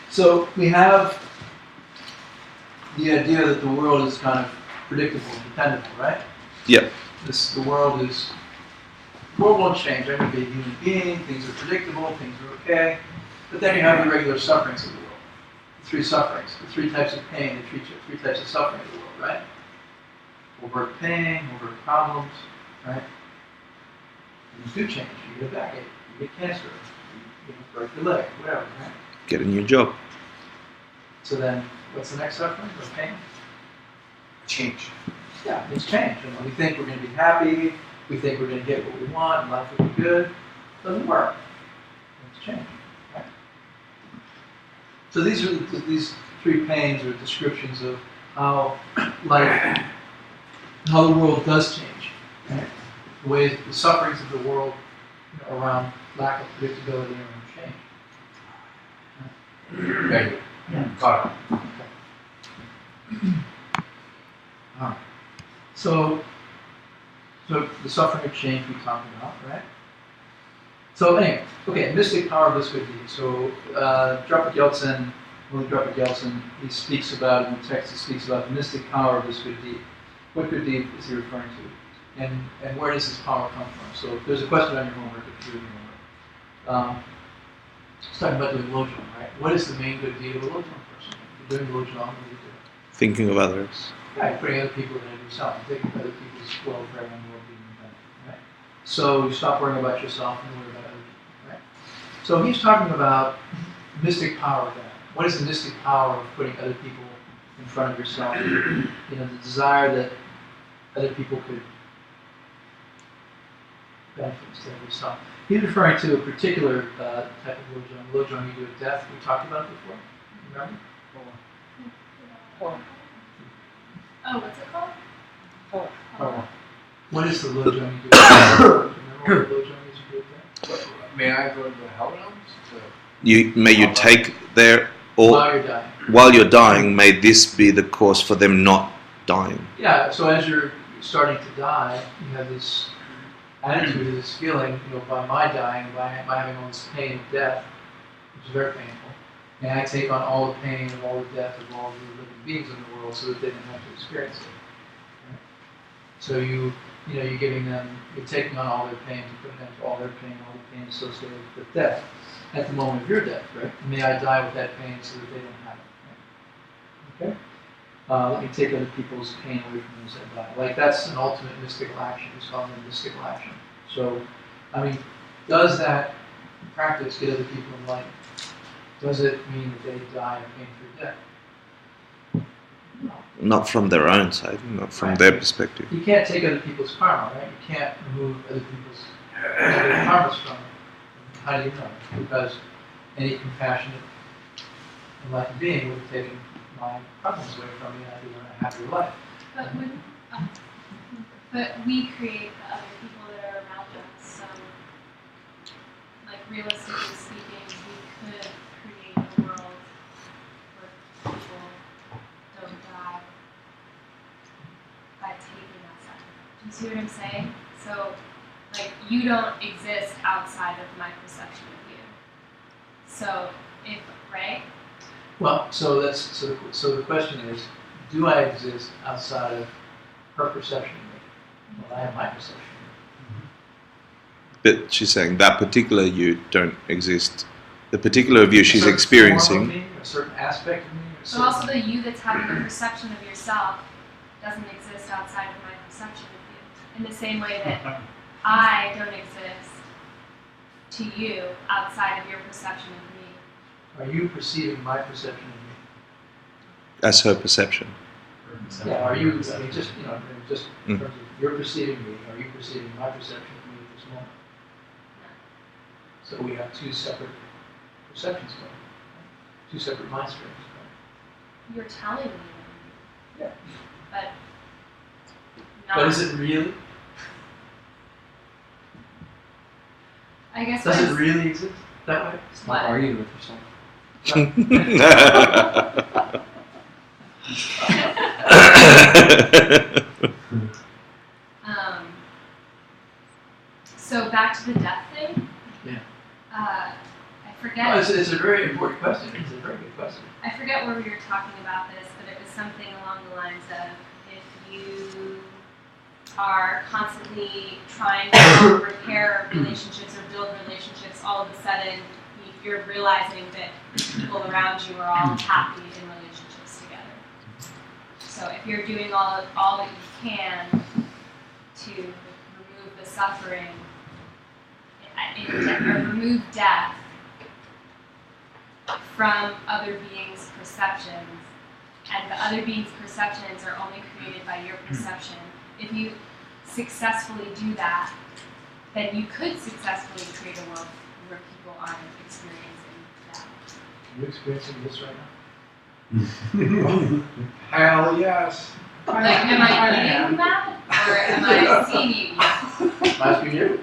So we have the idea that the world is kind of predictable and dependable, right? Yep. The world won't change. I'm going to be a human being, things are predictable, things are okay. But then you have the regular sufferings of the world. The three sufferings, the three types of pain, the three types of suffering of the world, right? Overt pain, overt problems, right? Things do change. You get a backache, you get cancer, you break your leg, whatever, right? Get a new job. So then, what's the next suffering or pain? Change. Yeah, things change. We think we're going to be happy, we think we're going to get what we want, and life will be good. Doesn't work. Things change. Right? So these three pains are descriptions of how life, how the world does change. Right? The ways, the sufferings of the world around lack of predictability and change. Very good. Yeah. Got it. All right. So the suffering of change we talked about, right? So anyway, okay, mystic power of this good deed. So William Drupa Gelsen, he speaks about, in the text he speaks about the mystic power of this good deed. What good deed is he referring to? And where does this power come from? So there's a question on your homework if you're doing your homework. It's talking about doing lojong, right? What is the main good deed of a lojong person? If you're doing lojong, what do you do? Thinking of others. Right, putting other people ahead of yourself, thinking of other people's welfare and well-being and benefit, right? So you stop worrying about yourself and worry about other people, right? So he's talking about mystic power of that. What is the mystic power of putting other people in front of yourself? The desire that other people could benefit instead of yourself. He's referring to a particular type of lojong. Lojong you do at death. We talked about it before. Remember? Oh, what's it called? Oh. What is the lojong you do at death? Remember what the lojong is you do at death? May I go to the hell realms? May you take their, or While you're dying. while you're dying, may this be the cause for them not dying. Yeah, so as you're starting to die, you have this attitude, this feeling, by my dying, by having all this pain of death, which is very painful, and I take on all the pain of all the death of all the living beings in the world so that they don't have to experience it. Right? So you're taking on all their pain, you're putting them to all their pain, all the pain associated with death at the moment of your death, right? May I die with that pain so that they don't have it. Right? Okay? Let me take other people's pain away from them as I die. Like that's an ultimate mystical action. It's called a mystical action. So, does that practice get other people enlightened? Does it mean that they die a pain-free death? No. Not from their own side, not from their perspective. You can't take other people's karma, right? You can't remove other people's negative karmas from them. How do you know? Because any compassionate, enlightened being would have taken my problems away from me and I'd be living a happier life. But we create the other people that are around us. So, like realistically speaking, we could create a world where people don't die by taking us out. Do you see what I'm saying? So, like you don't exist outside of my perception of you. So, right? Well, so the question is, do I exist outside of her perception of me? Well, I have my perception of me. But she's saying that particular you don't exist. The particular view she's experiencing. Form of me, a certain aspect of me. But also the you that's having the perception of yourself doesn't exist outside of my perception of you. In the same way that I don't exist to you outside of your perception of me. Are you perceiving my perception of me? As her perception. Yeah, are you, just in terms of you're perceiving me, are you perceiving my perception of me at this moment? So we have two separate perceptions going on, two separate mind streams going on. You're telling me. Yeah. But not. But is it really? I guess. Does it really exist that way? Not arguing with yourself. So back to the death thing. Yeah. I forget. It's a very important question. It's a very good question. I forget where we were talking about this, but it was something along the lines of if you are constantly trying to repair relationships or build relationships, all of a sudden you're realizing that the people around you are all happy in relationships together. So if you're doing all that you can to remove the suffering, or remove death from other beings' perceptions, and the other beings' perceptions are only created by your perception. If you successfully do that, then you could successfully create a world where people aren't experiencing that. Are you experiencing this right now? Hell yes. Like, am I eating that, or am I seeing you? I'm asking you.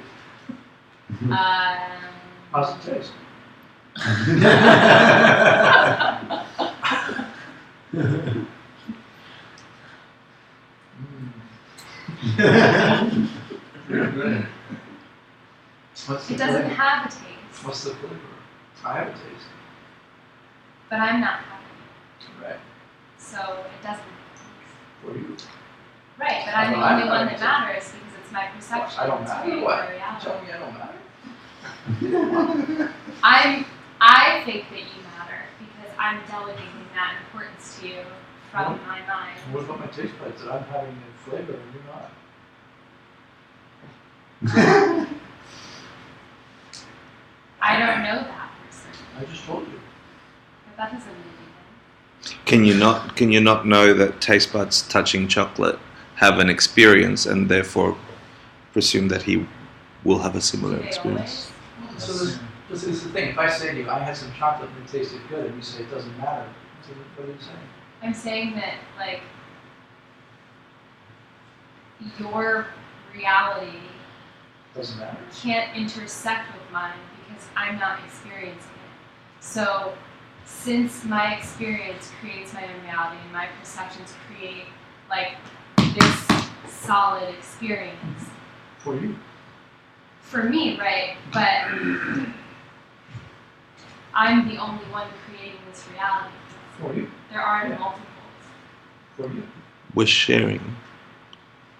How's it taste? What's the It doesn't flavor? have a taste, What's the flavor? I have a taste. but I'm not having it, Right. so it doesn't taste. For you. Right, but I'm the Well, only I- one that matters because it's my perception. I don't It's matter. creating What? my You reality. tell me I don't matter? I think that you matter because I'm delegating that importance to you from my mind. What about my taste buds? That I'm having a flavor and you're not. I don't know that person, I just told you. but that doesn't mean anything. Can you not know that taste buds touching chocolate have an experience and therefore presume that he will have a similar Do they experience? always? So this is the thing. If I say to you, I had some chocolate and it tasted good, and you say it doesn't matter, so what are you saying? I'm saying that, like, your reality Doesn't matter. can't intersect with mine because I'm not experiencing it. So, since my experience creates my own reality and my perceptions create, like, this solid experience, For you. for me, right? But I'm the only one creating this reality. For you. There are Yeah. multiples. For you. We're sharing.